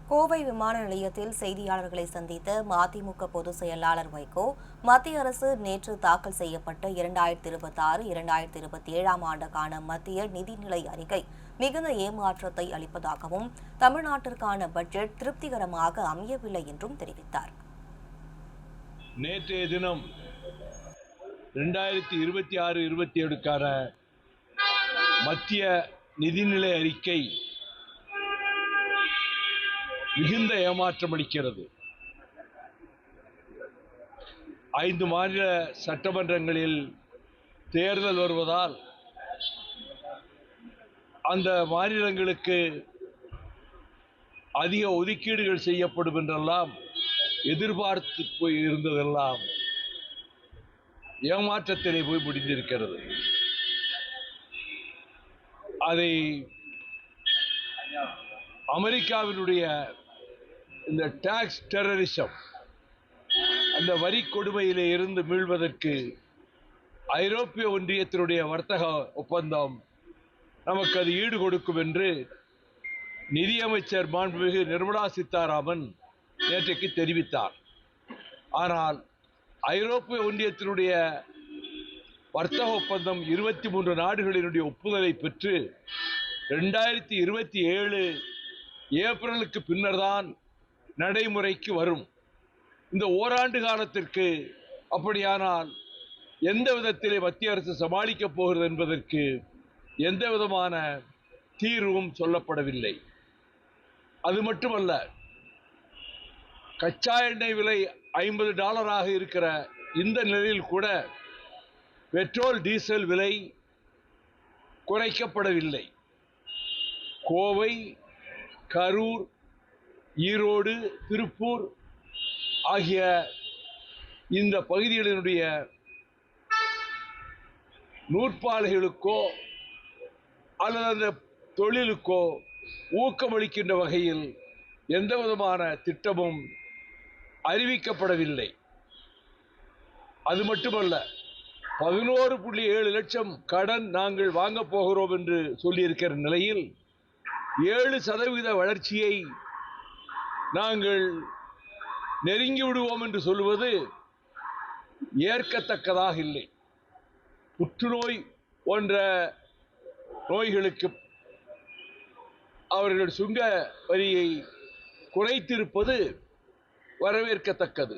கோவை விமான நிலையத்தில் செய்தியாளர்களை சந்தித்த மதிமுக பொதுச் செயலாளர் வைகோ, மத்திய அரசு நேற்று தாக்கல் செய்யப்பட்ட 2026-2027 ஆண்டுக்கான மத்திய நிதிநிலை அறிக்கை மிகுந்த ஏமாற்றத்தை அளிப்பதாகவும், தமிழ்நாட்டிற்கான பட்ஜெட் திருப்திகரமாக அமையவில்லை என்றும் தெரிவித்தார். நேற்றைய தினம் 2026-27க்கான மத்திய நிதிநிலை அறிக்கை மிகுந்த ஏமாற்றம் அளிக்கிறது. 5 மாநில சட்டமன்றங்களில் தேர்தல் வருவதால் அந்த மாநிலங்களுக்கு அதிக ஒதுக்கீடுகள் செய்யப்படும் என்றெல்லாம் எதிர்பார்த்து போய் இருந்ததெல்லாம் ஏமாற்றத்திலே போய் முடிந்திருக்கிறது. அதை அமெரிக்காவினுடைய இந்த டாக்ஸ் டெரரிசம், அந்த வரி கொடுமையிலே இருந்து மீள்வதற்கு ஐரோப்பிய ஒன்றியத்தினுடைய வர்த்தக ஒப்பந்தம் நமக்கு அது ஈடு கொடுக்கும் என்று நிதியமைச்சர் மாண்புமிகு நிர்மலா சீதாராமன் நேற்றைக்கு தெரிவித்தார். ஆனால் ஐரோப்பிய ஒன்றியத்தினுடைய வர்த்தக ஒப்பந்தம் 23 நாடுகளினுடைய ஒப்புதலை பெற்று 2027 ஏப்ரலுக்கு பின்னர் தான் நடைமுறைக்கு வரும். இந்த ஓராண்டு காலத்திற்கு அப்படியானால் எந்த விதத்திலே மத்திய அரசு சமாளிக்கப் போகிறது என்பதற்கு எந்த விதமான தீர்வும் சொல்லப்படவில்லை. அது மட்டுமல்ல, கச்சா எண்ணெய் விலை $50 இருக்கிற இந்த நிலையில் கூட பெட்ரோல் டீசல் விலை குறைக்கப்படவில்லை. கோவை, கரூர், ஈரோடு, திருப்பூர் ஆகிய இந்த பகுதிகளினுடைய நூற்பாலைகளுக்கோ அல்லது அந்த தொழிலுக்கோ ஊக்கமளிக்கின்ற வகையில் எந்த விதமான திட்டமும் அறிவிக்கப்படவில்லை. அது மட்டுமல்ல, 11.7 லட்சம் கடன் நாங்கள் வாங்கப் போகிறோம் என்று சொல்லியிருக்கிற நிலையில் 7% வளர்ச்சியை நாங்கள் நெருங்கி விடுவோம் என்று சொல்லுவது ஏற்கத்தக்கதாக இல்லை. புற்றுநோய் போன்ற நோய்களுக்கு அவர்கள் சுங்க வரியை குறைத்திருப்பது வரவேற்கத்தக்கது.